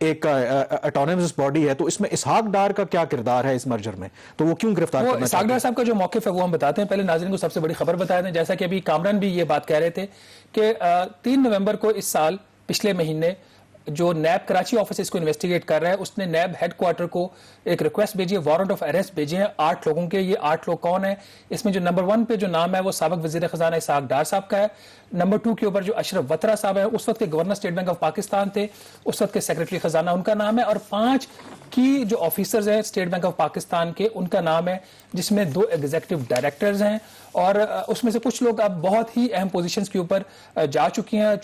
ایک اٹونمس باڈی ہے, تو اس میں اسحاق ڈار کا کیا کردار ہے اس مرجر میں, تو وہ کیوں گرفتار کرنا اسحاق ڈار صاحب کا جو موقف ہے وہ ہم بتاتے ہیں. پہلے ناظرین کو سب سے بڑی خبر بتا دیں, جیسا کہ ابھی کامران بھی یہ بات کہہ رہے تھے کہ 3 نومبر کو اس سال پچھلے مہینے جو نیب کراچی آفس اس کو انویسٹیگیٹ کر رہا ہے, اس نے نیب ہیڈ کوارٹر کو ایک ریکویسٹ بھیجی ہے, وارنٹ آف اریسٹ بھیجے ہیں 8 لوگوں کے. یہ 8 لوگ کون ہیں؟ اس میں جو نمبر 1 پہ جو نام ہے وہ سابق وزیر خزانہ اسحاق ڈار صاحب کا ہے. نمبر 2 کے اوپر جو اشرف وطرہ صاحب ہیں, اس وقت کے governor state bank of Pakistan تھے, اس وقت کے سیکرٹری خزانہ ان کا نام ہے, اور 5 کی جو آفیسرز ہیں اسٹیٹ بینک آف پاکستان کے ان کا نام ہے, جس میں 2 ایگزیکٹو ڈائریکٹرز ہیں, اور اس میں سے کچھ لوگ اب بہت ہی اہم پوزیشنز کے اوپر جا چکی ہیں,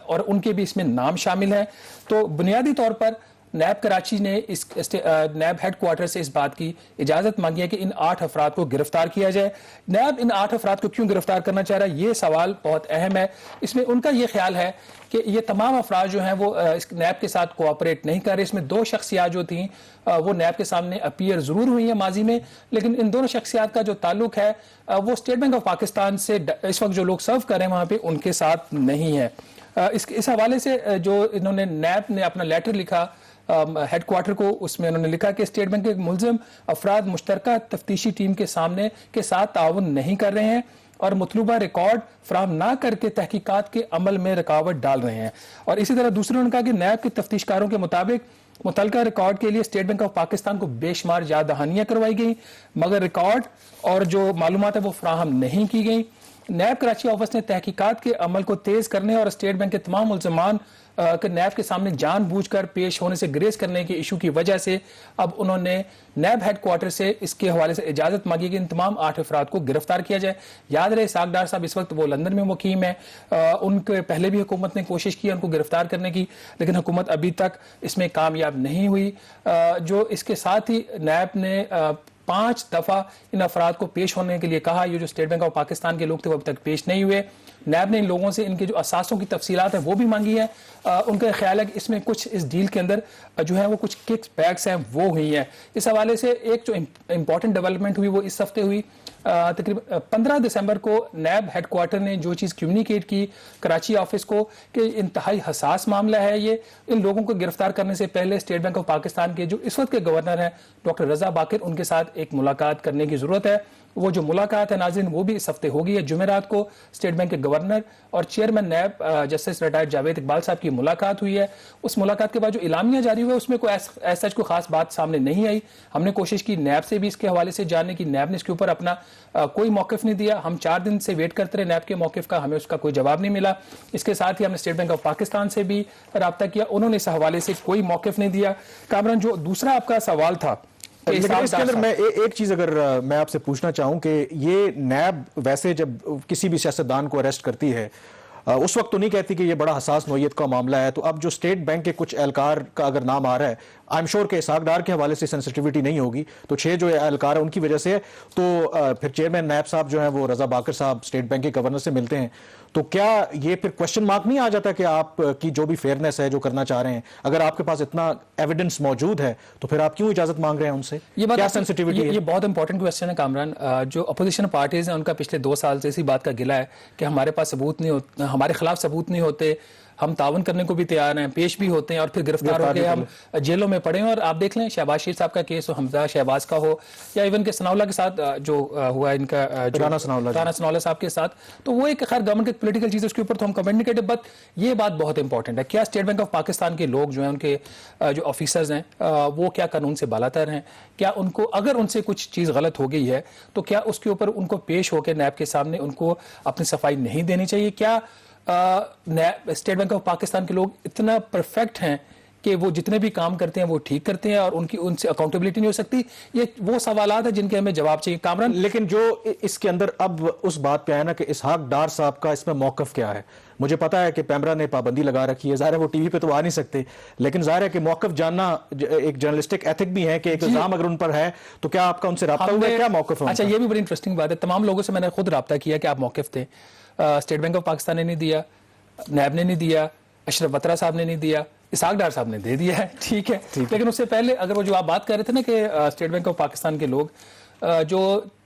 اور ان کے بھی اس میں نام شامل ہیں. تو بنیادی طور پر نیب کراچی نے اس نیب ہیڈ کوارٹر سے اس بات کی اجازت مانگی ہے کہ ان 8 افراد کو گرفتار کیا جائے. نیب ان 8 افراد کو کیوں گرفتار کرنا چاہ رہا ہے, یہ سوال بہت اہم ہے. اس میں ان کا یہ خیال ہے کہ یہ تمام افراد جو ہیں وہ اس نیب کے ساتھ کوآپریٹ نہیں کر رہے. اس میں 2 شخصیات جو تھیں وہ نیب کے سامنے اپیئر ضرور ہوئی ہیں ماضی میں, لیکن ان دونوں شخصیات کا جو تعلق ہے وہ اسٹیٹ بینک آف پاکستان سے اس وقت جو لوگ سرو کر رہے ہیں وہاں پہ ان کے ساتھ نہیں ہے. اس حوالے سے جو انہوں نے نیب نے اپنا لیٹر لکھا ہیڈ کوارٹر کو, اس میں انہوں نے لکھا کہ اسٹیٹ بینک کے ملزم افراد مشترکہ تفتیشی ٹیم کے سامنے کے ساتھ تعاون نہیں کر رہے ہیں اور مطلوبہ ریکارڈ فراہم نہ کر کے تحقیقات کے عمل میں رکاوٹ ڈال رہے ہیں. اور اسی طرح دوسرے نے کہا کہ نیب کے تفتیشکاروں کے مطابق متعلقہ ریکارڈ کے لیے اسٹیٹ بینک آف پاکستان کو بے شمار یاد دہانیاں کروائی گئیں, مگر ریکارڈ اور جو معلومات ہے وہ فراہم نہیں کی گئیں. نیب کراچی آفس نے تحقیقات کے عمل کو تیز کرنے اور اسٹیٹ بینک کے تمام ملزمان کہ نیب کے سامنے جان بوجھ کر پیش ہونے سے گریز کرنے کے ایشو کی وجہ سے اب انہوں نے نیب ہیڈ کوارٹر سے اس کے حوالے سے اجازت مانگی کہ ان تمام 8 افراد کو گرفتار کیا جائے. یاد رہے اسحاق ڈار صاحب اس وقت وہ لندن میں مقیم ہیں, ان کے پہلے بھی حکومت نے کوشش کی ان کو گرفتار کرنے کی, لیکن حکومت ابھی تک اس میں کامیاب نہیں ہوئی. جو اس کے ساتھ ہی نیب نے 5 دفعہ ان افراد کو پیش ہونے کے لیے کہا. یہ جو اسٹیٹ بینک آف پاکستان کے لوگ تھے وہ اب تک پیش نہیں ہوئے. نیب نے ان لوگوں سے ان کے جو اثاثوں کی تفصیلات ہیں وہ بھی مانگی ہیں. ان کا خیال ہے کہ اس میں کچھ اس ڈیل کے اندر جو ہے وہ کچھ ککس بیکس ہیں وہ ہوئی ہیں. اس حوالے سے ایک جو امپورٹنٹ ڈیولپمنٹ ہوئی وہ اس ہفتے ہوئی. تقریباً 15 دسمبر کو نیب ہیڈ کوارٹر نے جو چیز کمیونیکیٹ کی کراچی آفس کو کہ انتہائی حساس معاملہ ہے یہ, ان لوگوں کو گرفتار کرنے سے پہلے اسٹیٹ بینک آف پاکستان کے جو اس وقت کے گورنر ہیں ڈاکٹر رضا باقر, ان کے ساتھ ایک ملاقات کرنے کی ضرورت ہے. وہ جو ملاقات ہے ناظرین وہ بھی اس ہفتے ہوگی ہے. جمعرات کو اسٹیٹ بینک کے گورنر اور chairman NAB justice retired Javed Iqbal صاحب کی ملاقات ہوئی ہے. اس ملاقات کے بعد جو اعلامیہ جاری ہوا ہے اس میں کوئی ایسا کوئی خاص بات سامنے نہیں آئی. ہم نے کوشش کی نیب سے بھی اس کے حوالے سے جاننے کی, نیب نے اس کے اوپر اپنا کوئی موقف نہیں دیا. ہم 4 دن سے ویٹ کرتے رہے نیب کے موقف کا, ہمیں اس کا کوئی جواب نہیں ملا. اس کے ساتھ ہی ہم نے اسٹیٹ بینک آف پاکستان سے بھی رابطہ کیا, انہوں نے اس حوالے سے کوئی موقف نہیں دیا. کامران جو دوسرا آپ کا سوال تھا, لیکن اس کے اندر میں ایک چیز اگر میں آپ سے پوچھنا چاہوں کہ یہ نیب ویسے جب کسی بھی سیاستدان کو اریسٹ کرتی ہے اس وقت تو نہیں کہتی کہ یہ بڑا حساس نوعیت کا معاملہ ہے, تو اب جو اسٹیٹ بینک کے کچھ اہلکار کا اگر نام آ رہا ہے, آئی ایم شیور کہ اسحاق ڈار کے حوالے سے سینسٹیوٹی نہیں ہوگی, تو 6 جو اہلکار ہیں ان کی وجہ سے, تو پھر چیئرمین نیب صاحب جو ہیں وہ رضا باقر صاحب اسٹیٹ بینک کے گورنر سے ملتے ہیں, تو کیا یہ پھر کوشچن مارک نہیں آ جاتا کہ آپ کی جو بھی فیئرنیس ہے جو کرنا چاہ رہے ہیں, اگر آپ کے پاس اتنا ایویڈنس موجود ہے تو پھر آپ کیوں اجازت مانگ رہے ہیں ان سے, کیا سینسٹیوٹی ہے؟ یہ بہت امپورٹنٹ کویسچن ہے کامران. جو اپوزیشن پارٹیز ہیں ان کا پچھلے 2 سال سے اسی بات کا گلہ ہے کہ ہمارے پاس ثبوت نہیں ہوتے, ہمارے خلاف ثبوت نہیں ہوتے, ہم تعاون کرنے کو بھی تیار ہیں, پیش بھی ہوتے ہیں اور پھر گرفتار ہو کے ہم جیلوں میں پڑے ہیں. اور آپ دیکھ لیں شہباز شریف صاحب کا کیس ہو, حمزہ شہباز کا ہو, یا ایون کہ ثناء اللہ کے ساتھ جو ہوا ان کا رانا ثناء اللہ صاحب کے ساتھ, تو وہ ایک خیر گورنمنٹ کی پولیٹیکل چیز ہے, اس کے اوپر تو ہم کمنٹ نہیں کرتے. بٹ یہ بات بہت امپورٹنٹ ہے, کیا اسٹیٹ بینک آف پاکستان کے لوگ جو ہیں ان کے جو آفیسرز ہیں وہ کیا قانون سے بالاتر ہیں, کیا ان کو اگر ان سے کچھ چیز غلط ہو گئی ہے تو کیا اس کے اوپر ان کو پیش ہو کے نیب کے سامنے ان کو اپنی صفائی نہیں دینی چاہیے؟ کیا اسٹیٹ بینک آف پاکستان کے لوگ اتنا پرفیکٹ ہیں کہ وہ جتنے بھی کام کرتے ہیں وہ ٹھیک کرتے ہیں اور ان سے اکاؤنٹیبلٹی نہیں ہو سکتی؟ یہ وہ سوالات ہیں جن کے ہمیں جواب چاہیے. کامران لیکن جو اس کے اندر اب اس بات پہ آیا نا کہ اسحاق ڈار صاحب کا اس میں موقف کیا ہے, مجھے پتا ہے کہ پیمرا نے پابندی لگا رکھی ہے, ظاہر ہے وہ ٹی وی پہ تو آ نہیں سکتے, لیکن ظاہر ہے کہ موقف جاننا ایک جرنلسٹک ایتھک بھی ہے کہ ایک الزام اگر ان پر ہے تو کیا آپ کا ان سے رابطہ ہوا ہے, کیا موقف ہے؟ اچھا, یہ بھی بڑی انٹرسٹنگ بات ہے. تمام لوگوں سے میں نے خود رابطہ کیا کہ آپ موقف تھے. اسٹیٹ بینک آف پاکستان نے نہیں دیا, نیب نے نہیں دیا, اشرف وطرہ صاحب نے نہیں دیا, اسحاق ڈار صاحب نے دے دیا ہے, ٹھیک ہے. لیکن اس سے پہلے اگر وہ جو آپ بات کر رہے تھے نا کہ اسٹیٹ بینک آف پاکستان کے لوگ جو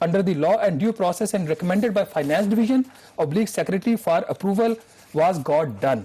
under the law and due process and recommended by finance division / secretary for approval was got done।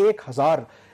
1000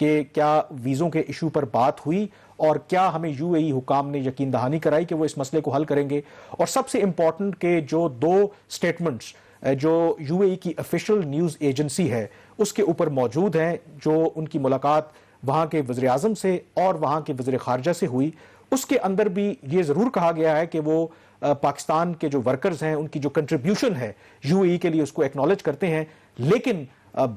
کہ کیا ویزوں کے ایشو پر بات ہوئی اور کیا ہمیں یو اے ای حکام نے یقین دہانی کرائی کہ وہ اس مسئلے کو حل کریں گے. اور سب سے امپورٹنٹ کہ جو 2 سٹیٹمنٹس جو یو اے ای کی آفیشیل نیوز ایجنسی ہے اس کے اوپر موجود ہیں, جو ان کی ملاقات وہاں کے وزیر اعظم سے اور وہاں کے وزیر خارجہ سے ہوئی, اس کے اندر بھی یہ ضرور کہا گیا ہے کہ وہ پاکستان کے جو ورکرز ہیں ان کی جو کنٹریبیوشن ہے یو اے ای کے لیے اس کو ایکنالج کرتے ہیں, لیکن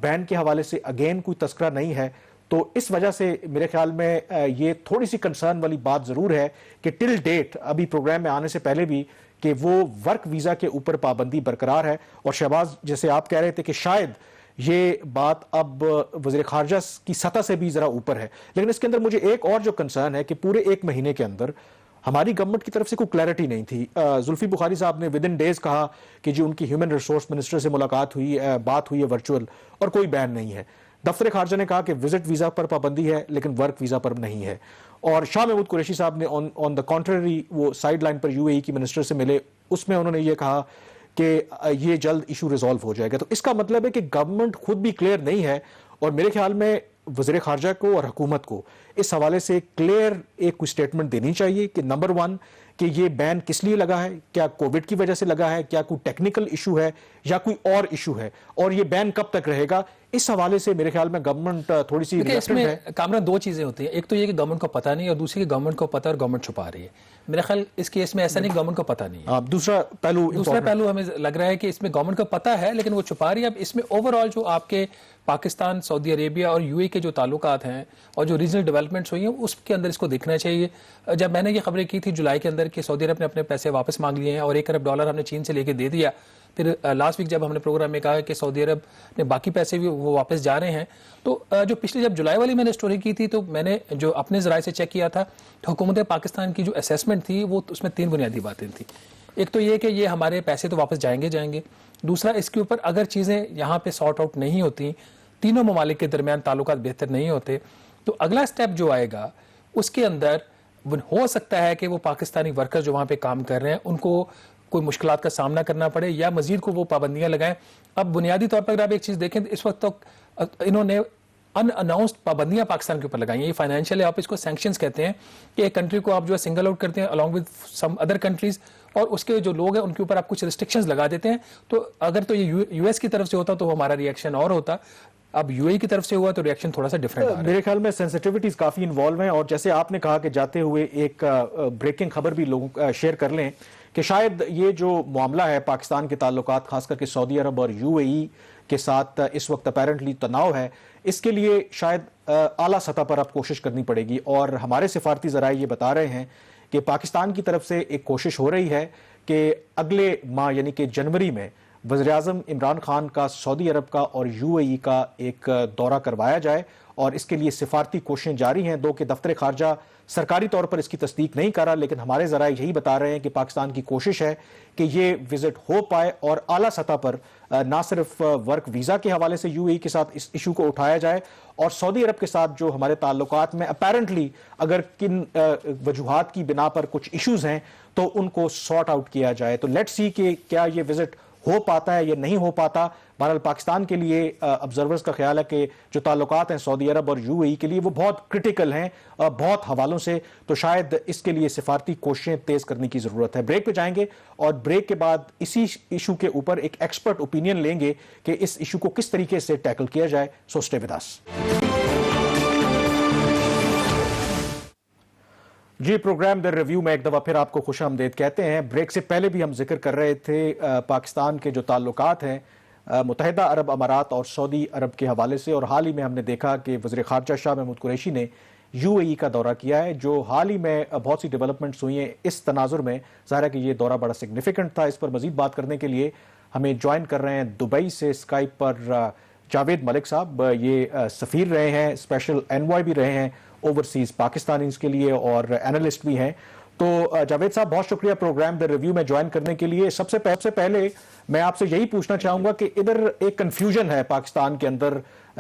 بین کے حوالے سے اگین کوئی تذکرہ نہیں ہے. تو اس وجہ سے میرے خیال میں یہ تھوڑی سی کنسرن والی بات ضرور ہے کہ ٹل ڈیٹ ابھی پروگرام میں آنے سے پہلے بھی کہ وہ ورک ویزا کے اوپر پابندی برقرار ہے. اور شہباز جیسے آپ کہہ رہے تھے کہ شاید یہ بات اب وزیر خارجہ کی سطح سے بھی ذرا اوپر ہے, لیکن اس کے اندر مجھے ایک اور جو کنسرن ہے کہ پورے 1 مہینے کے اندر ہماری گورنمنٹ کی طرف سے کوئی کلیئرٹی نہیں تھی. زلفی بخاری صاحب نے ود ان ڈیز کہا کہ جی ان کی ہیومن ریسورس منسٹر سے ملاقات ہوئی, بات ہوئی ہے ورچوئل, اور کوئی بین نہیں ہے. دفتر خارجہ نے کہا کہ وزٹ ویزا پر پابندی ہے لیکن ورک ویزا پر نہیں ہے. اور شاہ محمود قریشی صاحب نے آن دا کانٹرری وہ side line per you A ای کی منسٹر سے ملے, اس میں انہوں نے یہ کہا کہ یہ جلد ایشو ریزالو ہو جائے گا. تو اس کا مطلب ہے کہ گورنمنٹ خود بھی کلیئر نہیں ہے, اور میرے خیال میں وزیر خارجہ کو اور حکومت کو اس حوالے سے کلیئر ایک کوئی سٹیٹمنٹ دینی چاہیے کہ نمبر 1 کہ یہ بین کس لیے لگا ہے, کیا کووڈ کی وجہ سے لگا ہے, کیا کوئی ٹیکنیکل ایشو ہے یا کوئی اور ایشو ہے, اور یہ بین کب تک رہے گا. اس حوالے سے میرے خیال میں گورنمنٹ تھوڑی سی ریلیکٹنٹ ہے. کامران 2 چیزیں ہوتی ہیں, ایک تو یہ کہ گورنمنٹ کو پتہ نہیں, اور دوسری کہ گورنمنٹ کو پتہ اور گورنمنٹ چھپا رہی ہے. میرا خیال اس کیس میں ایسا نہیں گورنمنٹ کو پتہ نہیں ہے. دوسرا پہلو ہمیں لگ رہا ہے کہ اس میں گورنمنٹ کو پتہ ہے لیکن وہ چھپا رہی ہے. اب اس میں اوور آل جو آپ کے پاکستان, سعودی عربیہ اور یو اے کے جو تعلقات ہیں اور جو ریجنل ڈیولپمنٹس ہوئی ہیں اس کے اندر اس کو دیکھنا چاہیے. جب میں نے یہ خبریں کی تھی جولائی کے اندر کہ سعودی عرب نے اپنے پیسے واپس مانگ لیے ہیں اور $1 ارب ہم نے چین سے لے کے دے دیا, پھر لاسٹ ویک جب ہم نے پروگرام میں کہا کہ سعودی عرب نے باقی پیسے بھی وہ واپس جا رہے ہیں, تو جو پچھلی جب جولائی والی میں نے سٹوری کی تھی تو میں نے جو اپنے ذرائع سے چیک کیا تھا, حکومت پاکستان کی جو اسیسمنٹ تھی وہ اس میں 3 بنیادی باتیں تھیں. ایک تو یہ کہ یہ ہمارے پیسے تو واپس جائیں گے, دوسرا اس کے اوپر اگر چیزیں یہاں پہ سارٹ آؤٹ نہیں ہوتی, تینوں ممالک کے درمیان تعلقات بہتر نہیں ہوتے, تو اگلا سٹیپ جو آئے گا اس کے اندر ہو سکتا ہے کہ وہ پاکستانی ورکر جو وہاں پہ کام کر رہے ہیں ان کو کوئی مشکلات کا سامنا کرنا پڑے یا مزید کو وہ پابندیاں لگائیں. اب بنیادی طور پر اگر آپ ایک چیز دیکھیں اس وقت تک انہوں نے ان اناؤنسڈ پابندیاں پاکستان کے اوپر لگائی ہیں. یہ فائنینشیل ہے, آپ اس کو سینکشنز کہتے ہیں کہ ایک کنٹری کو آپ جو ہے سنگل آؤٹ کرتے ہیں along with some other countries, اور اس کے جو لوگ ہیں ان کے اوپر آپ کچھ ریسٹرکشنز لگا دیتے ہیں. تو اگر تو یہ یو ایس کی طرف سے ہوتا تو ہمارا ریئیکشن اور ہوتا, اب یو اے کی طرف سے ہوا تو ریئیکشن تھوڑا سا ڈیفرنٹ ہے. میرے خیال میں سینسٹیوٹیز کافی انوالو ہیں, اور جیسے آپ نے کہا کہ جاتے ہوئے ایک بریکنگ خبر بھی لوگوں شیئر کر لیں کہ شاید یہ جو معاملہ ہے پاکستان کے تعلقات خاص کر کے سعودی عرب اور یو اے ای کے ساتھ اس وقت اپیرنٹلی تناؤ ہے, اس کے لیے شاید اعلیٰ سطح پر اب کوشش کرنی پڑے گی. اور ہمارے سفارتی ذرائع یہ بتا رہے ہیں کہ پاکستان کی طرف سے ایک کوشش ہو رہی ہے کہ اگلے ماہ یعنی کہ جنوری میں وزیر اعظم عمران خان کا سعودی عرب کا اور یو اے ای کا ایک دورہ کروایا جائے, اور اس کے لیے سفارتی کوششیں جاری ہیں. دو کہ دفتر خارجہ سرکاری طور پر اس کی تصدیق نہیں کر رہا, لیکن ہمارے ذرائع یہی بتا رہے ہیں کہ پاکستان کی کوشش ہے کہ یہ وزٹ ہو پائے اور اعلیٰ سطح پر نہ صرف ورک ویزا کے حوالے سے یو اے ای کے ساتھ اس ایشو کو اٹھایا جائے, اور سعودی عرب کے ساتھ جو ہمارے تعلقات میں اپیرنٹلی اگر کن وجوہات کی بنا پر کچھ ایشوز ہیں تو ان کو سارٹ آؤٹ کیا جائے. تو لیٹس سی کہ کیا یہ وزٹ ہو پاتا ہے یا نہیں ہو پاتا. بہرحال پاکستان کے لیے آبزرورز کا خیال ہے کہ جو تعلقات ہیں سعودی عرب اور یو اے ای کے لیے وہ بہت کرٹیکل ہیں بہت حوالوں سے, تو شاید اس کے لیے سفارتی کوششیں تیز کرنے کی ضرورت ہے. بریک پہ جائیں گے اور بریک کے بعد اسی ایشو کے اوپر ایک ایکسپرٹ اوپینین لیں گے کہ اس ایشو کو کس طریقے سے ٹیکل کیا جائے. So stay with us. جی پروگرام در ریویو میں ایک دفعہ پھر آپ کو خوش آمدید کہتے ہیں. بریک سے پہلے بھی ہم ذکر کر رہے تھے پاکستان کے جو تعلقات ہیں متحدہ عرب امارات اور سعودی عرب کے حوالے سے, اور حال ہی میں ہم نے دیکھا کہ وزیر خارجہ شاہ محمود قریشی نے یو اے ای کا دورہ کیا ہے, جو حال ہی میں بہت سی ڈیولپمنٹس ہوئی ہیں. اس تناظر میں ظاہر ہے کہ یہ دورہ بڑا سگنیفیکنٹ تھا. اس پر مزید بات کرنے کے لیے ہمیں جوائن کر رہے ہیں دبئی سے اسکائپ پر جاوید ملک صاحب. یہ سفیر رہے ہیں, اسپیشل انوائے بھی رہے ہیں اوورسیز پاکستانیز کے لیے, اور اینالسٹ بھی ہیں. تو جاوید صاحب بہت شکریہ پروگرام در ریویو میں جوائن کرنے کے لیے. سب سے پہلے میں آپ سے یہی پوچھنا چاہوں گا کہ ادھر ایک کنفیوژن ہے پاکستان کے اندر,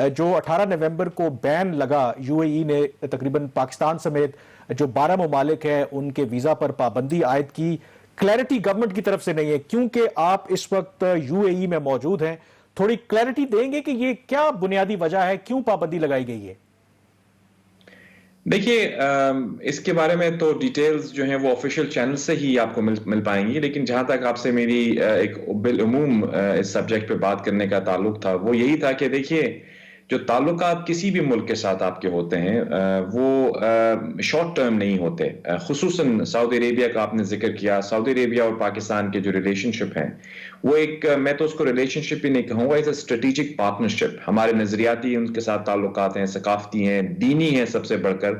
جو 18 نومبر کو بین لگا یو اے ای نے تقریباً پاکستان سمیت جو 12 ممالک ہیں ان کے ویزا پر پابندی عائد کی. کلیئرٹی گورنمنٹ کی طرف سے نہیں ہے, کیونکہ آپ اس وقت یو اے ای میں موجود ہیں, تھوڑی کلیئرٹی دیں گے کہ یہ کیا بنیادی وجہ ہے, کیوں پابندی لگائی گئی ہے؟ دیکھیے اس کے بارے میں تو ڈیٹیلز جو ہیں وہ آفیشیل چینل سے ہی آپ کو مل پائیں گی، لیکن جہاں تک آپ سے میری ایک بالعموم اس سبجیکٹ پہ بات کرنے کا تعلق تھا وہ یہی تھا کہ دیکھیے جو تعلقات کسی بھی ملک کے ساتھ آپ کے ہوتے ہیں وہ شارٹ ٹرم نہیں ہوتے، خصوصاً سعودی عربیہ کا آپ نے ذکر کیا۔ سعودی عربیہ اور پاکستان کے جو ریلیشن شپ ہیں وہ ایک، میں تو اس کو ریلیشن شپ ہی نہیں کہوں گا، اسٹریٹجک پارٹنرشپ۔ ہمارے نظریاتی ان کے ساتھ تعلقات ہیں، ثقافتی ہیں، دینی ہیں سب سے بڑھ کر،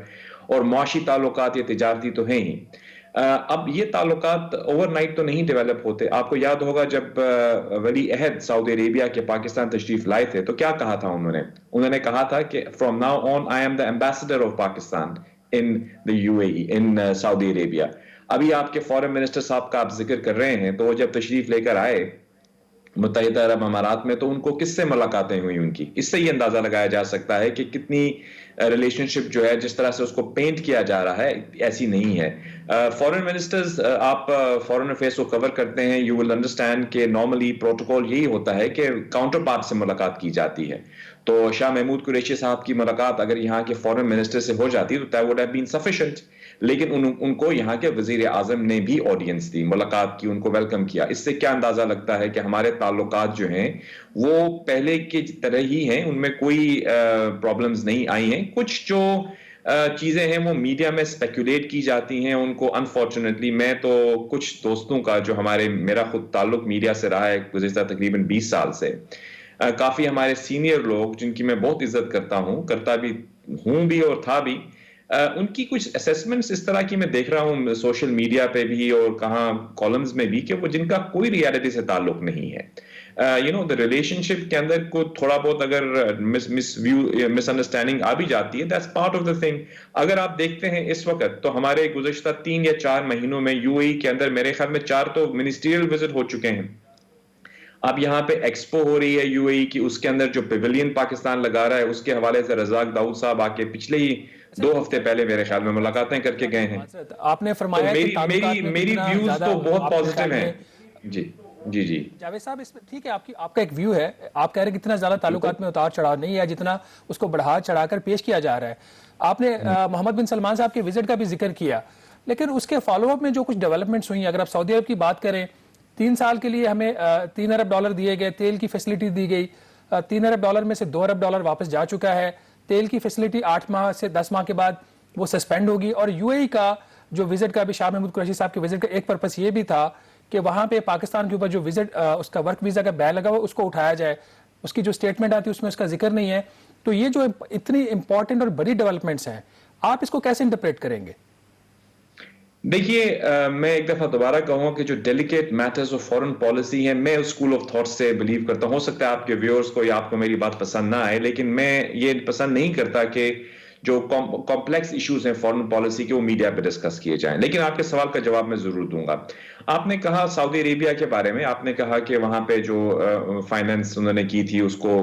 اور معاشی تعلقات یا تجارتی تو ہیں ہی۔ اب یہ تعلقات اوور نائٹ تو نہیں ڈیولپ ہوتے۔ آپ کو یاد ہوگا جب ولی عہد سعودی عربیہ کے پاکستان تشریف لائے تھے تو کیا کہا تھا انہوں نے کہا تھا کہ from now on I am the ambassador of Pakistan in the U A E, in Saudi Arabia. ابھی آپ کے فارن منسٹر صاحب کا آپ ذکر کر رہے ہیں، تو وہ جب تشریف لے کر آئے متحدہ عرب امارات میں تو ان کو کس سے ملاقاتیں ہوئی ان کی؟ اس سے یہ اندازہ لگایا جا سکتا ہے کہ کتنی ریلیشن شپ جو ہے جس طرح سے اس کو پینٹ کیا جا رہا ہے ایسی نہیں ہے۔ فارن منسٹرز، آپ فارن افیئرس کو کور کرتے ہیں، یو ول انڈرسٹینڈ کہ نارملی پروٹوکول یہی ہوتا ہے کہ کاؤنٹر پارٹ سے ملاقات کی جاتی ہے۔ تو شاہ محمود قریشی صاحب کی ملاقات اگر یہاں کے فارن منسٹر سے ہو جاتی تو that would have been sufficient، لیکن ان کو یہاں کے وزیر اعظم نے بھی آڈینس دی، ملاقات کی، ان کو ویلکم کیا۔ اس سے کیا اندازہ لگتا ہے کہ ہمارے تعلقات جو ہیں وہ پہلے کی طرح ہی ہیں، ان میں کوئی پرابلمز نہیں آئی ہیں۔ کچھ جو چیزیں ہیں وہ میڈیا میں اسپیکولیٹ کی جاتی ہیں، ان کو انفارچونیٹلی میں تو کچھ دوستوں کا جو میرا خود تعلق میڈیا سے رہا ہے گزشتہ تقریباً 20 سال سے، کافی ہمارے سینئر لوگ جن کی میں بہت عزت کرتا بھی ہوں بھی اور تھا بھی، ان کی کچھ اسیسمنٹس اس طرح کی میں دیکھ رہا ہوں سوشل میڈیا پہ بھی اور کہاں کالمز میں بھی، کہ وہ جن کا کوئی ریالٹی سے تعلق نہیں ہے۔ دا ریلیشن شپ کے اندر کو تھوڑا بہت اگر مس انڈرسٹینڈنگ آ بھی جاتی ہے، that's part of the thing. اگر آپ دیکھتے ہیں اس وقت تو ہمارے گزشتہ 3 یا 4 مہینوں میں یو اے ای کے اندر میرے خیال میں 4 تو منسٹریل وزٹ ہو چکے ہیں۔ اب یہاں پہ ایکسپو ہو رہی ہے یو اے ای کی، اس کے اندر جو پیویلین پاکستان لگا رہا ہے اس کے حوالے سے رزاق داؤد صاحب آ کے پچھلے ہی 2 ہفتے پہلے میرے خیال میں ملاقاتیں کر کے گئے ہیں۔ آپ نے فرمایا کہ تعلقات میں میری کتنا ویوز زیادہ تو بہت آپ کے پازیٹیو خیال ہیں۔ میں جی جاوید صاحب، اس میں ٹھیک ہے آپ کا ایک ویو ہے، آپ کہہ رہے ہیں کہ اتنا زیادہ تعلقات میں اتار چڑھاؤ نہیں ہے جتنا اس کو بڑھا چڑھا کر پیش کیا جا رہا ہے۔ آپ نے محمد بن سلمان صاحب کے وزٹ کا بھی ذکر کیا، لیکن اس کے فالو اپ میں جو کچھ ڈیولپمنٹس ہوئی ہیں، اگر آپ سعودی عرب کی بات کریں، 3 سال کے لیے ہمیں $3 ارب دیے گئے، تیل کی فیسلٹی دی گئی، $3 ارب میں سے $2 ارب واپس جا چکا ہے، تیل کی فیسلٹی 8 ماہ سے 10 ماہ کے بعد وہ سسپینڈ ہوگی، اور یو اے ای کا جو وزٹ کا بھی شاہ محمود قریشی صاحب کے وزٹ کا ایک پرپس یہ بھی تھا کہ وہاں پہ پاکستان کے اوپر جو وزٹ اس کا ورک ویزا کا بین لگا ہوا اس کو اٹھایا جائے، اس کی جو سٹیٹمنٹ آتی ہے اس میں اس کا ذکر نہیں ہے۔ تو یہ جو اتنی امپورٹنٹ اور بڑی ڈیولپمنٹس ہیں، آپ اس کو کیسے انٹرپریٹ کریں گے؟ دیکھیے میں ایک دفعہ دوبارہ کہوں کہ جو delicate matters of foreign policy ہیں، میں اسکول آف تھاٹ سے بلیو کرتا ہوں۔ ہو سکتا ہے آپ کے ویورز کو یا آپ کو میری بات پسند نہ آئے، لیکن میں یہ پسند نہیں کرتا کہ جو کمپلیکس ایشوز ہیں فورن پالیسی کے وہ میڈیا پہ ڈسکس کیے جائیں۔ لیکن آپ کے سوال کا جواب میں ضرور دوں گا۔ آپ نے کہا سعودی عربیہ کے بارے میں، آپ نے کہا کہ وہاں پہ جو فائنانس انہوں نے کی تھی اس کو،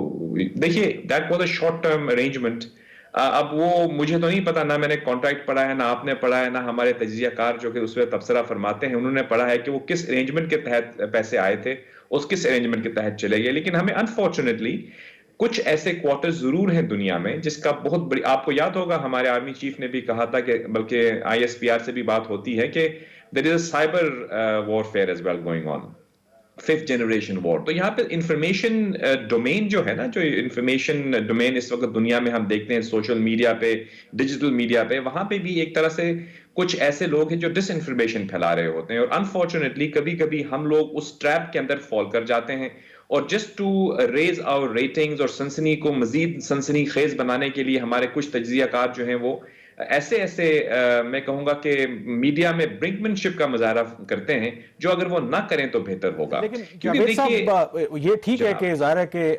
دیکھیے that was a short term arrangement. اب وہ مجھے تو نہیں پتا، نہ میں نے کانٹریکٹ پڑھا ہے، نہ آپ نے پڑھا ہے، نہ ہمارے تجزیہ کار جو کہ اس پہ تبصرہ فرماتے ہیں انہوں نے پڑھا ہے کہ وہ کس ارینجمنٹ کے تحت پیسے آئے تھے، اس کس ارینجمنٹ کے تحت چلے گئے۔ لیکن ہمیں انفارچونیٹلی کچھ ایسے کوارٹر ضرور ہیں دنیا میں جس کا بہت بڑی، آپ کو یاد ہوگا ہمارے آرمی چیف نے بھی کہا تھا، کہ بلکہ آئی ایس پی آر سے بھی بات ہوتی ہے کہ there is a cyber warfare as well going on، 5th generation war۔ تو یہاں پہ انفارمیشن ڈومین جو ہے نا، جو انفارمیشن ڈومین اس وقت دنیا میں ہم دیکھتے ہیں سوشل میڈیا پہ، ڈیجیٹل میڈیا پہ، وہاں پہ بھی ایک طرح سے کچھ ایسے لوگ ہیں جو ڈس انفارمیشن پھیلا رہے ہوتے ہیں، اور انفارچونیٹلی کبھی کبھی ہم لوگ اس ٹریپ کے اندر فال کر جاتے ہیں، اور just to raise our ratings اور سنسنی کو مزید سنسنی خیز بنانے کے لیے ہمارے کچھ تجزیہ کار جو ہیں وہ ایسے میں کہوں گا کہ میڈیا میں برنکمن شپ کا مظاہرہ کرتے ہیں، جو اگر وہ نہ کریں تو بہتر ہوگا۔ لیکن جاوید صاحب یہ ٹھیک ہے کہ ظاہر ہے کہ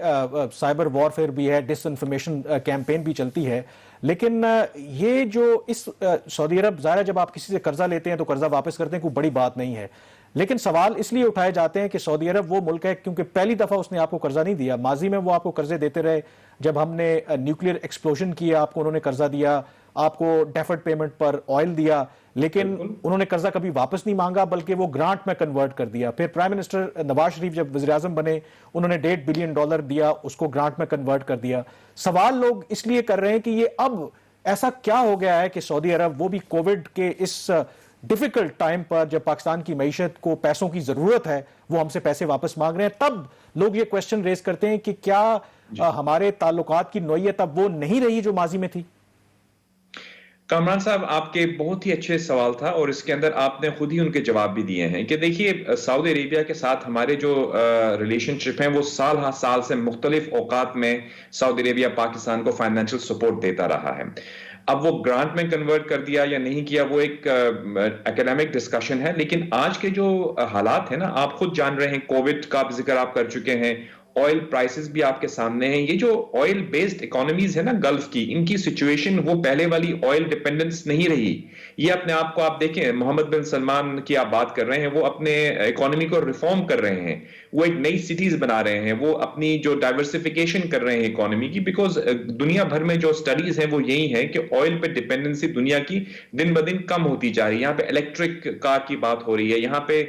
سائبر وارفیئر بھی ہے، ڈس انفارمیشن کیمپین بھی چلتی ہے، لیکن یہ جو اس سعودی عرب، ظاہر ہے جب آپ کسی سے قرضہ لیتے ہیں تو قرضہ واپس کرتے ہیں، کوئی بڑی بات نہیں ہے، لیکن سوال اس لیے اٹھائے جاتے ہیں کہ سعودی عرب وہ ملک ہے کیونکہ پہلی دفعہ اس نے آپ کو قرضہ نہیں دیا، ماضی میں وہ آپ کو قرضے دیتے رہے، جب ہم نے نیوکلیئر ایکسپلوژن کیا آپ کو انہوں نے قرضہ دیا، آپ کو ڈیفرڈ پیمنٹ پر آئل دیا، لیکن انہوں نے قرضہ کبھی واپس نہیں مانگا بلکہ وہ گرانٹ میں کنورٹ کر دیا۔ پھر پرائم منسٹر نواز شریف جب وزیر اعظم بنے انہوں نے $1.5 بلین دیا، اس کو گرانٹ میں کنورٹ کر دیا۔ سوال لوگ اس لیے کر رہے ہیں کہ یہ اب ایسا کیا ہو گیا ہے کہ سعودی عرب وہ بھی کووڈ کے اس ڈیفیکلٹ ٹائم پر جب پاکستان کی معیشت کو پیسوں کی ضرورت ہے وہ ہم سے پیسے واپس مانگ رہے ہیں، تب لوگ یہ کوشچن ریز کرتے ہیں کہ کیا ہمارے تعلقات کی نوعیت اب وہ نہیں رہی جو ماضی میں تھی؟ کامران صاحب، آپ کے بہت ہی اچھے سوال تھا اور اس کے اندر آپ نے خود ہی ان کے جواب بھی دیے ہیں کہ دیکھیے سعودی عربیہ کے ساتھ ہمارے جو ریلیشن شپ ہیں وہ سال ہر سال سے مختلف اوقات میں سعودی عربیہ پاکستان کو فائنینشل سپورٹ دیتا رہا ہے. اب وہ گرانٹ میں کنورٹ کر دیا یا نہیں کیا وہ ایک اکیڈیمک ڈسکشن ہے، لیکن آج کے جو حالات ہیں نا، آپ خود جان رہے ہیں، کووڈ کا ذکر آپ کر چکے ہیں، آئل پرائسز بھی آپ کے سامنے ہیں. یہ جو آئل بیسڈ اکانومیز ہے نا گلف کی، ان کی سچویشن وہ پہلے والی آئل ڈیپینڈنس نہیں رہی. یہ اپنے آپ کو آپ دیکھیں، محمد بن سلمان کی آپ بات کر رہے ہیں، وہ اپنے اکانومی کو ریفارم کر رہے ہیں، وہ ایک نئی سٹیز بنا رہے ہیں، وہ اپنی جو ڈائیورسفیکیشن کر رہے ہیں اکانومی کی، بیکاز دنیا بھر میں جو سٹڈیز ہیں وہ یہی ہیں کہ آئل پہ ڈیپینڈنسی دنیا کی دن بدن کم ہوتی جا رہی ہے. یہاں پہ الیکٹرک کار کی بات ہو رہی ہے، یہاں پہ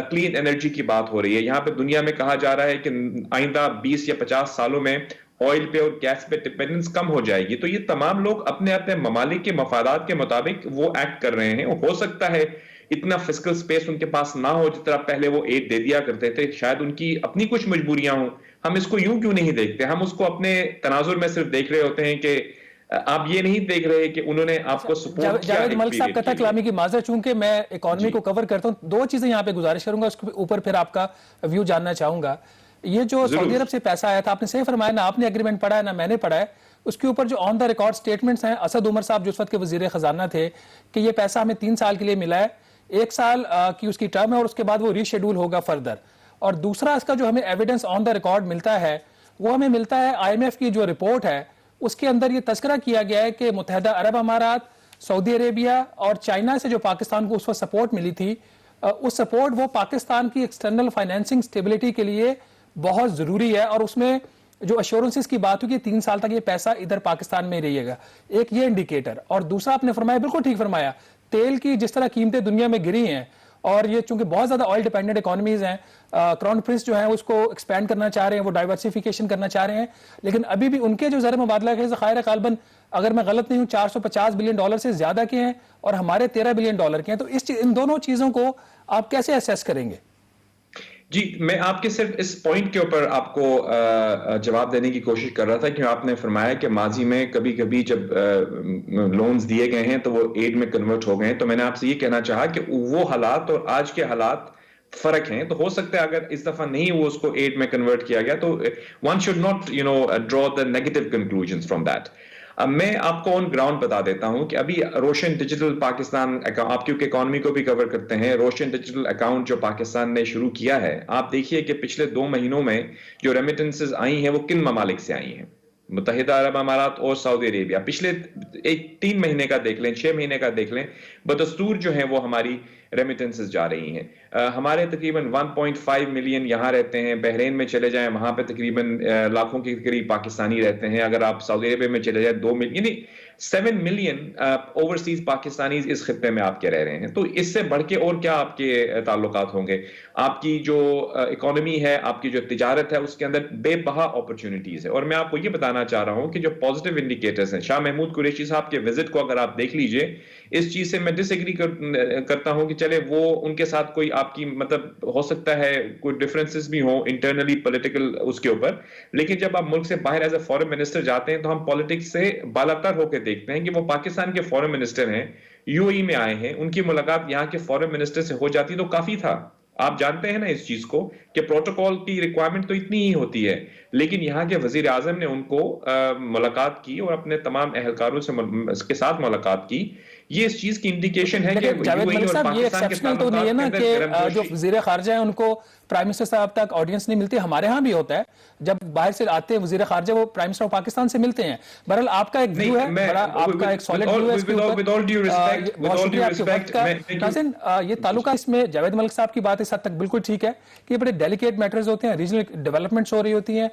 کلین انرجی کی بات ہو رہی ہے، یہاں پہ دنیا میں کہا جا رہا ہے کہ آئندہ 20 یا 50 سالوں میں آئل پہ اور گیس پہ ڈیپینڈنس کم ہو جائے گی. تو یہ تمام لوگ اپنے اپنے ممالک کے مفادات کے مطابق وہ ایکٹ کر رہے ہیں. ہو سکتا ہے اتنا فسکل سپیس ان کے پاس نہ ہو جس طرح پہلے وہ ایڈ دے دیا کرتے تھے، شاید ان کی اپنی کچھ مجبوریاں ہوں. ہم اس کو یوں کیوں نہیں دیکھتے؟ ہم اس کو اپنے تناظر میں صرف دیکھ رہے ہوتے ہیں کہ آپ یہ نہیں دیکھ رہے کہ انہوں نے آپ کو سپورٹ کیا. جاوید ملک صاحب قطع کلامی کی معذرت، چونکہ میں اکانومی کو کور کرتا ہوں، دو چیزیں یہاں پہ گزارش کروں گا، اس کے اوپر پھر آپ کا ویو جاننا چاہوں گا. یہ جو سعودی عرب سے پیسہ آیا تھا، آپ نے صحیح فرمایا، نہ آپ نے ایگریمنٹ پڑھا ہے نہ میں نے پڑھا ہے. اس کے اوپر جو آن دا ریکارڈ سٹیٹمنٹس ہیں، اسد عمر صاحب جو اس وقت کے وزیر خزانہ تھے، کہ یہ پیسہ ہمیں 3 سال کے لیے ملا ہے، 1 سال کی اس کی ٹرم ہے اور اس کے بعد وہ ری شیڈول ہوگا فردر. اور دوسرا اس کا جو ہمیں ایویڈنس آن دا ریکارڈ ملتا ہے وہ ہمیں ملتا ہے IMF کی جو رپورٹ ہے اس کے اندر یہ تذکرہ کیا گیا ہے کہ متحدہ عرب امارات، سعودی عربیہ اور چائنا سے جو پاکستان کو اس وقت سپورٹ ملی تھی، اس سپورٹ وہ پاکستان کی ایکسٹرنل فائنینسنگ سٹیبلٹی کے لیے بہت ضروری ہے. اور اس میں جو ایشورنسز کی بات ہوئی کہ 3 سال تک یہ پیسہ ادھر پاکستان میں رہے گا، ایک یہ انڈیکیٹر. اور دوسرا آپ نے فرمایا، بالکل ٹھیک فرمایا، تیل کی جس طرح قیمتیں دنیا میں گری ہیں اور یہ چونکہ بہت زیادہ آئل ڈیپینڈنٹ اکانومیز ہیں، کراؤن پرنس جو ہیں اس کو ایکسپینڈ کرنا چاہ رہے ہیں، وہ ڈائیورسیفیکیشن کرنا چاہ رہے ہیں، لیکن ابھی بھی ان کے جو زر مبادلہ کے ذخائر غالباً اگر میں غلط نہیں ہوں $450 بلین سے زیادہ کے ہیں اور ہمارے $13 بلین کے ہیں. تو ان دونوں چیزوں کو آپ کیسے اسیس کریں گے؟ جی، میں آپ کے صرف اس پوائنٹ کے اوپر آپ کو جواب دینے کی کوشش کر رہا تھا کہ آپ نے فرمایا کہ ماضی میں کبھی کبھی جب لونز دیے گئے ہیں تو وہ ایڈ میں کنورٹ ہو گئے ہیں. تو میں نے آپ سے یہ کہنا چاہا کہ وہ حالات اور آج کے حالات فرق ہیں. تو ہو سکتا ہے اگر اس دفعہ نہیں وہ اس کو ایڈ میں کنورٹ کیا گیا تو one should not draw the negative conclusions from that. اب میں آپ کو آن گراؤنڈ بتا دیتا ہوں کہ ابھی روشن ڈیجیٹل پاکستان، آپ کیونکہ اکانومی کو بھی کور کرتے ہیں، روشن ڈیجیٹل اکاؤنٹ جو پاکستان نے شروع کیا ہے، آپ دیکھیے کہ پچھلے 2 مہینوں میں جو ریمیٹنسز آئی ہیں وہ کن ممالک سے آئی ہیں؟ متحدہ عرب امارات اور سعودی عربیہ. پچھلے 3 مہینے کا دیکھ لیں، 6 مہینے کا دیکھ لیں، بدستور جو ہیں وہ ہماری ریمیٹنسز جا رہی ہیں. ہمارے تقریباً 1.5 ملین یہاں رہتے ہیں. بحرین میں چلے جائیں وہاں پہ تقریباً لاکھوں کے قریب پاکستانی رہتے ہیں. اگر آپ سعودی عربیہ میں چلے جائیں 2 ملین، یعنی 7 ملین اوورسیز پاکستانیز اس خطے میں آپ کے رہ رہے ہیں. تو اس سے بڑھ کے اور کیا آپ کے تعلقات ہوں گے؟ آپ کی جو اکانومی ہے، آپ کی جو تجارت ہے، اس کے اندر بے بہا اپرچونٹیز ہے. اور میں آپ کو یہ بتانا چاہ رہا ہوں کہ جو پازیٹیو انڈیکیٹرز ہیں، شاہ محمود قریشی صاحب کے وزٹ کو اگر آپ دیکھ لیجئے، اس چیز سے میں ڈس ایگری کرتا ہوں کہ چلے وہ ان کے ساتھ کوئی آپ کی مطلب ہو سکتا ہے کوئی ڈفرینسز بھی ہوں انٹرنلی پولیٹیکل اس کے اوپر، لیکن جب آپ ملک سے باہر ایز اے فورن منسٹر جاتے ہیں تو ہم پالیٹکس سے بالاتر ہو کے دیکھتے ہیں کہ وہ پاکستان کے فورن منسٹر ہیں، UAE میں آئے ہیں، ان کی ملاقات یہاں کے فورن منسٹر سے ہو جاتی تو کافی تھا. آپ جانتے ہیں نا اس چیز کو کہ پروٹوکول کی ریکوائرمنٹ تو اتنی ہی ہوتی ہے، لیکن یہاں کے وزیر اعظم نے ان کو ملاقات کی اور اپنے تمام اہلکاروں سے کے ساتھ ملاقات کی. یہ اس چیز کی انڈیکیشن ہے کہ جاوید ملک صاحب یہ ایکسیپشنل تو نہیں ہے نا کہ جو وزیر خارجہ ہیں ان کو پرائم منسٹر صاحب تک آڈینس نہیں ملتی. ہمارے ہاں بھی ہوتا ہے، جب باہر سے آتے ہیں وزیر خارجہ وہ پرائم منسٹر آف پاکستان سے ملتے ہیں. بہرحال آپ کا ایک ویو ہے، بڑا آپ کا ایک سالڈ ویو ہے اس کے اوپر. بہت شکریہ آپ کے وقت کا. ناظرین، یہ تعلقہ اس میں جاوید ملک صاحب کی بات اس حد تک بالکل ٹھیک ہے کہ یہ بڑے ڈیلیکیٹ میٹرز ہوتے ہیں، ریجنل ڈیولپمنٹس ہو رہی ہوتی ہیں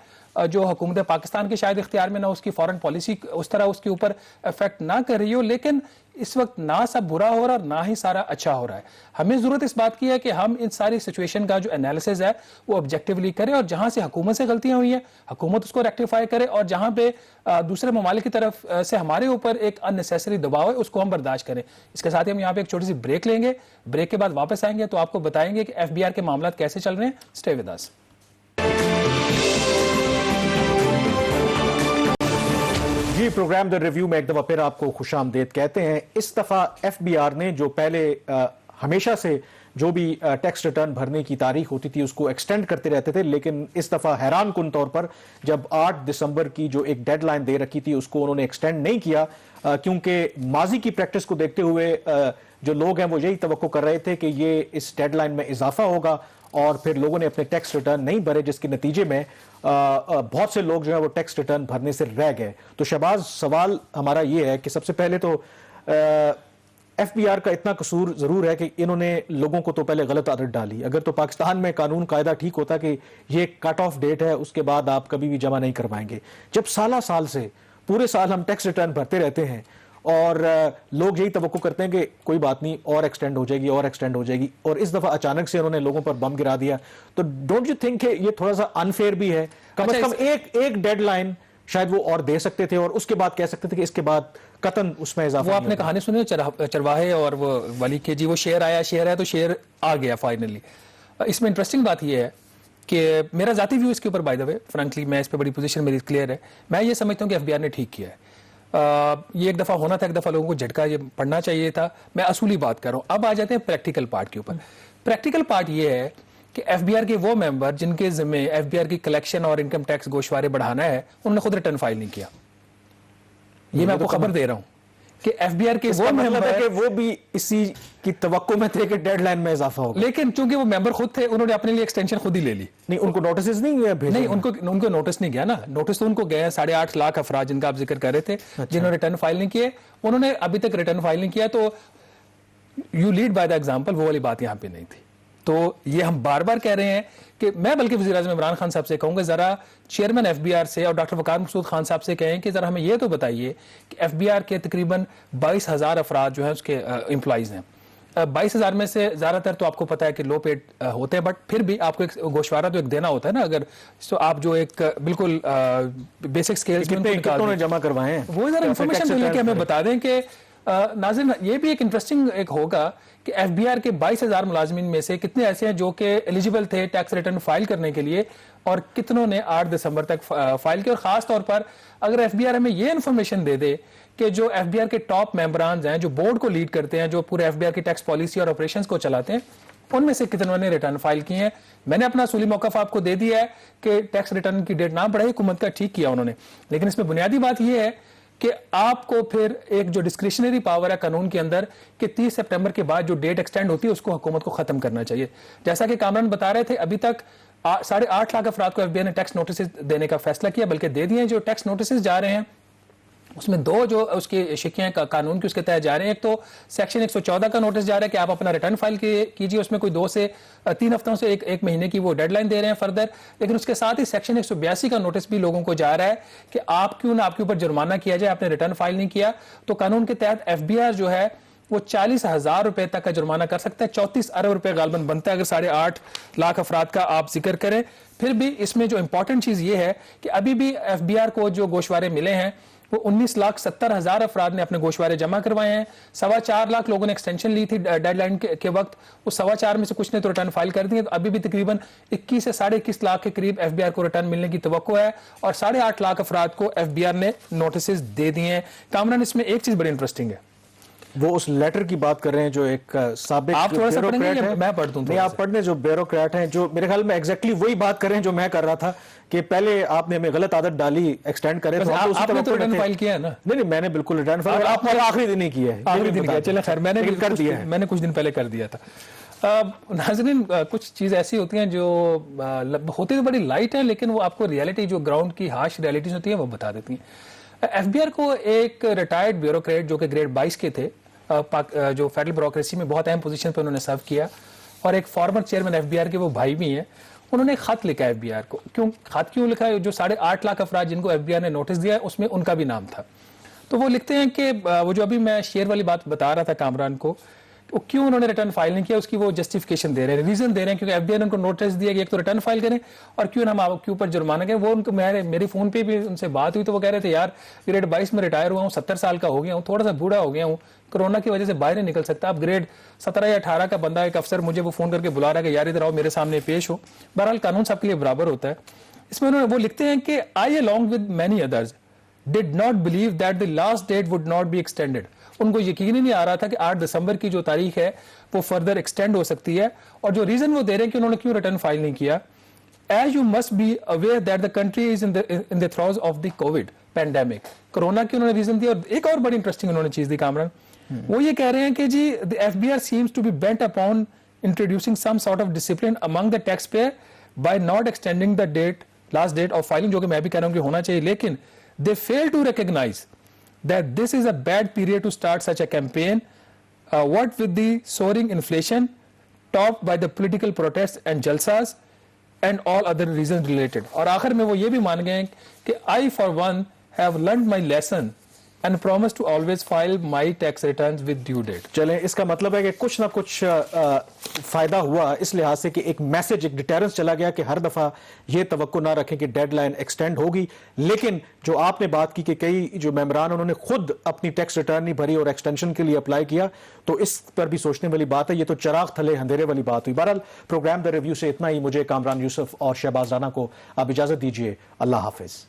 جو حکومت پاکستان کے شاید اختیار میں نہ، اس کی فارن پالیسی اس طرح اس کے اوپر افیکٹ نہ کر رہی ہو، لیکن اس وقت نہ سب برا ہو رہا اور نہ ہی سارا اچھا ہو رہا ہے. ہمیں ضرورت اس بات کی ہے کہ ہم ان ساری سچویشن کا جو انالیسز ہے وہ آبجیکٹیولی کریں, اور جہاں سے حکومت سے غلطیاں ہوئی ہیں حکومت اس کو ریکٹیفائی کرے, اور جہاں پہ دوسرے ممالک کی طرف سے ہمارے اوپر ایک ان نیسیسری دباؤ ہے اس کو ہم برداشت کریں. اس کے ساتھ ہی ہم یہاں پہ ایک چھوٹی سی بریک لیں گے, بریک کے بعد واپس آئیں گے تو آپ کو بتائیں گے کہ ایف بی آر کے معاملات کیسے چل رہے ہیں. Stay with us. جی, پروگرام دا ریویو میں ایک دفعہ پھر آپ کو خوش آمدید کہتے ہیں. اس دفعہ ایف بی آر نے جو پہلے ہمیشہ سے جو بھی ٹیکس ریٹرن بھرنے کی تاریخ ہوتی تھی اس کو ایکسٹینڈ کرتے رہتے تھے, لیکن اس دفعہ حیران کن طور پر جب 8 دسمبر کی جو ایک ڈیڈ لائن دے رکھی تھی اس کو انہوں نے ایکسٹینڈ نہیں کیا, کیونکہ ماضی کی پریکٹس کو دیکھتے ہوئے جو لوگ ہیں وہ یہی توقع کر رہے تھے کہ یہ اس ڈیڈ لائن میں اضافہ ہوگا اور پھر لوگوں نے اپنے ٹیکس ریٹرن نہیں بھرے, جس کے نتیجے میں بہت سے لوگ جو ہیں وہ ٹیکس ریٹرن بھرنے سے رہ گئے. تو شہباز, سوال ہمارا یہ ہے کہ سب سے پہلے تو ایف بی آر کا اتنا قصور ضرور ہے کہ انہوں نے لوگوں کو تو پہلے غلط عادت ڈالی. اگر تو پاکستان میں قانون قاعدہ ٹھیک ہوتا کہ یہ کٹ آف ڈیٹ ہے, اس کے بعد آپ کبھی بھی جمع نہیں کروائیں گے. جب سال سے پورے سال ہم ٹیکس ریٹرن بھرتے رہتے ہیں اور لوگ یہی توقع کرتے ہیں کہ کوئی بات نہیں اور ایکسٹینڈ ہو جائے گی اور ایکسٹینڈ ہو جائے گی, اور اس دفعہ اچانک سے انہوں نے لوگوں پر بم گرا دیا, تو ڈونٹ یو تھنک کہ یہ تھوڑا سا انفیئر بھی ہے؟ کم از کم ایک ڈیڈ لائن شاید وہ اور دے سکتے تھے اور اس کے بعد کہہ سکتے تھے کہ اس کے بعد قطعاً اس میں اضافہ. وہ آپ نے کہانی سنی چرواہے اور وہ ولی کے, جی وہ شیر آیا تو شیر آ گیا فائنلی. اس میں انٹرسٹنگ بات یہ ہے کہ میرا ذاتی ویو اس کے اوپر بائی دا وے فرینکلی میں اس پہ بڑی پوزیشن میری کلیئر ہے. میں یہ سمجھتا ہوں کہ ایف بی آر نے ٹھیک کیا ہے. یہ ایک دفعہ ہونا تھا, ایک دفعہ لوگوں کو جھٹکا یہ پڑنا چاہیے تھا. میں اصولی بات کر رہا ہوں. اب آ جاتے ہیں پریکٹیکل پارٹ کے اوپر. پریکٹیکل پارٹ یہ ہے کہ ایف بی آر کے وہ ممبر جن کے ذمہ ایف بی آر کی کلیکشن اور انکم ٹیکس گوشوارے بڑھانا ہے, انہوں نے خود ریٹرن فائل نہیں کیا. یہ میں آپ کو خبر دے رہا ہوں کہ ایف بی آر کے وہ ممبر کہ وہ بھی اسی کی توقع میں تھے کہ ڈیڈ لائن میں اضافہ ہوگا, لیکن چونکہ وہ ممبر خود تھے انہوں نے اپنے لیے ایکسٹینشن خود ہی لے لی. نہیں, ان کو نوٹسز نہیں بھیجے؟ نہیں, ان کو نوٹس نہیں گیا نا. نوٹس تو ان کو گیا 8.5 لاکھ افراد جن کا آپ ذکر کر رہے تھے جنہوں نے ریٹرن فائل نہیں کیے, انہوں نے ابھی تک ریٹرن فائل نہیں کیا. تو you led by the example, وہ والی بات یہاں پہ نہیں تھی. تو یہ ہم بار بار کہہ رہے ہیں کہ میں بلکہ وزیر اعظم عمران خان صاحب سے کہوں گا ذرا چیئرمین ایف بی آر سے اور ڈاکٹر وقار مسعود خان صاحب سے کہیں کہ ذرا ہمیں یہ تو بتائیے کہ ایف بی آر کے تقریباً 22,000 افراد جو ہیں اس کے امپلائیز ہیں. 22,000 میں سے زیادہ تر تو آپ کو پتا ہے کہ لو پیڈ ہوتے ہیں, بٹ پھر بھی آپ کو ایک گوشوارہ تو ایک دینا ہوتا ہے نا. اگر تو آپ جو ایک بالکل بیسک سکیلز میں جمع کروائے ہیں وہ ذرا انفارمیشن لے کے ہمیں بتا دیں کہ ناظرین یہ بھی ایک انٹرسٹنگ ایک ہوگا کہ ایف بی آر کے 22,000 ملازمین میں سے کتنے ایسے ہیں جو کہ ایلیجیبل تھے ٹیکس ریٹرن فائل کرنے کے لیے اور کتنوں نے 8 دسمبر تک فائل کیا. اور خاص طور پر اگر ایف بی آر ہمیں یہ انفارمیشن دے دے کہ جو ایف بی آر کے ٹاپ ممبرانز ہیں جو بورڈ کو لیڈ کرتے ہیں, جو پورے ایف بی آر کی ٹیکس پالیسی اور آپریشنز کو چلاتے ہیں, ان میں سے کتنوں نے ریٹرن فائل کیے ہیں. میں نے اپنا اصولی موقف آپ کو دے دیا ہے کہ ٹیکس ریٹرن کی ڈیٹ نہ بڑھائی, حکومت کا ٹھیک کیا انہوں نے. لیکن اس میں بنیادی بات یہ ہے کہ آپ کو پھر ایک جو ڈسکریشنری پاور ہے قانون کے اندر کہ 30 سپٹمبر کے بعد جو ڈیٹ ایکسٹینڈ ہوتی ہے اس کو حکومت کو ختم کرنا چاہیے. جیسا کہ کامران بتا رہے تھے, ابھی تک 8.5 لاکھ افراد کو ایف بی آئی نے ٹیکس نوٹسز دینے کا فیصلہ کیا, بلکہ دے دیے. جو ٹیکس نوٹسز جا رہے ہیں اس میں 2 جو اس کی شکیاں قانون کی اس کے تحت جا رہے ہیں. ایک تو سیکشن 114 کا نوٹس جا رہا ہے کہ آپ اپنا ریٹرن فائل کیجیے, اس میں کوئی 2 سے 3 ہفتوں سے ایک مہینے کی وہ ڈیڈ لائن دے رہے ہیں فردر. لیکن اس کے ساتھ ہی سیکشن 182 کا نوٹس بھی لوگوں کو جا رہا ہے کہ آپ کیوں نہ آپ کے اوپر جرمانہ کیا جائے, آپ نے ریٹرن فائل نہیں کیا. تو قانون کے تحت ایف بی آر جو ہے وہ 40,000 روپے تک کا جرمانہ کر سکتا ہے. 34 ارب روپے غالباً بنتا ہے اگر 8.5 لاکھ افراد کا آپ ذکر کریں. پھر بھی اس میں جو امپورٹنٹ چیز یہ ہے کہ ابھی بھی ایف بی آر کو جو گوشوارے ملے ہیں وہ 19,70,000 افراد نے اپنے گوشوارے جمع کروائے ہیں. 4.25 لاکھ لوگوں نے ایکسٹینشن لی تھی ڈیڈ لائن کے وقت, وہ 4.25 میں سے کچھ نے تو ریٹرن فائل کر دیے. تو ابھی بھی تقریباً 21 سے 21.5 لاکھ کے قریب ایف بی آر کو ریٹرن ملنے کی توقع ہے, اور 8.5 لاکھ افراد کو ایف بی آر نے نوٹسز دے دیے ہیں. کامران, اس میں ایک چیز بڑی انٹرسٹنگ ہے, وہ اس لیٹر کی بات کر رہے ہیں جو ایک سابق آپ تھوڑا سا پڑھیں گے, میں پڑھ دوں. نہیں, آپ پڑھنے جو بیوروکریٹ ہیں جو میرے خیال میں ایگزیکٹلی وہی بات کر رہے ہیں جو میں کر رہا تھا کہ پہلے آپ نے ہمیں غلط عادت ڈالی ایکسٹینڈ کرے. آپ نے تو ریٹرن فائل کیا ہے نا؟ نہیں, میں نے بالکل ریٹرن فائل آپ نے آخری دن ہی کیا ہے. آخری دن کیا, چلیں خیر, میں نے کر دیا ہے, میں نے کچھ دن پہلے کر دیا تھا. ناظرین, کچھ چیز ایسی ہوتی ہیں جو ہوتی تو بڑی لائٹ ہیں لیکن وہ آپ کو ریئلٹی جو گراؤنڈ کی ہارش ریئلٹیز ہوتی ہیں وہ بتا دیتی ہیں. ایف بی آر کو ایک ریٹائرڈ بیوروکریٹ جو کہ گریڈ 22 کے تھے, جو فیڈرل بیوروکریسی میں بہت اہم پوزیشن پہ انہوں نے سرو کیا, اور ایک former chairman F B R کے وہ بھائی بھی ہیں, انہوں نے خط لکھا ایف بی آر کو. خط کیوں لکھا ہے؟ جو 8.5 لاکھ افراد جن کو ایف بی آر نے نوٹس دیا ہے اس میں ان کا بھی نام تھا. تو وہ لکھتے ہیں کہ وہ جو ابھی میں شیئر والی بات بتا رہا تھا کامران کو، وہ کیوں انہوں نے ریٹرن فائل نہیں کیا، اس کی وہ جسٹیفیکیشن دے رہے ہیں، ریزن دے رہے ہیں، کیونکہ ایف بی آئی نے ان کو نوٹس دیا کہ ایک تو ریٹرن فائل کریں اور کیوں ہم آپ کے اوپر جرمانہ کریں. وہ ان کو میری فون پہ بھی ان سے بات ہوئی تو وہ کہہ رہے تھے یار گریڈ 22 میں ریٹائر ہوا ہوں، 70 سال کا ہو گیا ہوں، تھوڑا سا بوڑھا ہو گیا ہوں، کرونا کی وجہ سے باہر نہیں نکل سکتا. اب گریڈ 17 یا 18 کا بندہ ایک افسر مجھے وہ فون کر کے بلا رہا ہے کہ یار ادھر آؤ میرے سامنے پیش ہو. بہرحال قانون سب کے لیے برابر ہوتا ہے. اس میں انہوں نے وہ لکھتے ہیں کہ آئی along with many others did not believe that the last date would not be extended. ان کو یقین ہی نہیں آ رہا تھا کہ 8 دسمبر کی جو تاریخ ہے وہ فردر ایکسٹینڈ ہو سکتی ہے. اور جو ریزن وہ دے رہے ہیں کہ انہوں نے کیوں ریٹرن فائل نہیں کیا، as you must be aware that the country is in the throes of the covid pandemic. Corona کی انہوں نے ریزن دیا. اور ایک اور بڑی انٹرسٹنگ انہوں نے چیز دی کامران، وہ یہ کہہ رہے ہیں کہ جی the FBR seems to be bent upon introducing some sort of discipline among the taxpayer by not extending the last date of filing, جو کہ میں بھی کہہ رہا ہوں کہ ہونا چاہیے، لیکن they fail to recognize that this is a bad period to start such a campaign, what with the soaring inflation topped by the political protests and jalsas and all other reasons related. اور آخر میں وہ یہ بھی مان گئے کہ I for one have learned my lesson and promise to always file my tax returns with due date. چلیں اس کا مطلب ہے کہ کچھ نہ کچھ فائدہ ہوا اس لحاظ سے کہ ایک میسج، ایک ڈیٹرنس چلا گیا کہ ہر دفعہ یہ توقع نہ رکھیں کہ ڈیڈ لائن ایکسٹینڈ ہوگی. لیکن جو آپ نے بات کی کہ کئی جو ممبران انہوں نے خود اپنی ٹیکس ریٹرن نہیں بھری اور ایکسٹینشن کے لیے اپلائی کیا، تو اس پر بھی سوچنے والی بات ہے. یہ تو چراغ تھلے اندھیرے والی بات ہوئی. بہرحال پروگرام دا ریویو سے اتنا ہی. مجھے کامران یوسف اور شہباز رانا کو آپ اجازت دیجیے. اللہ حافظ.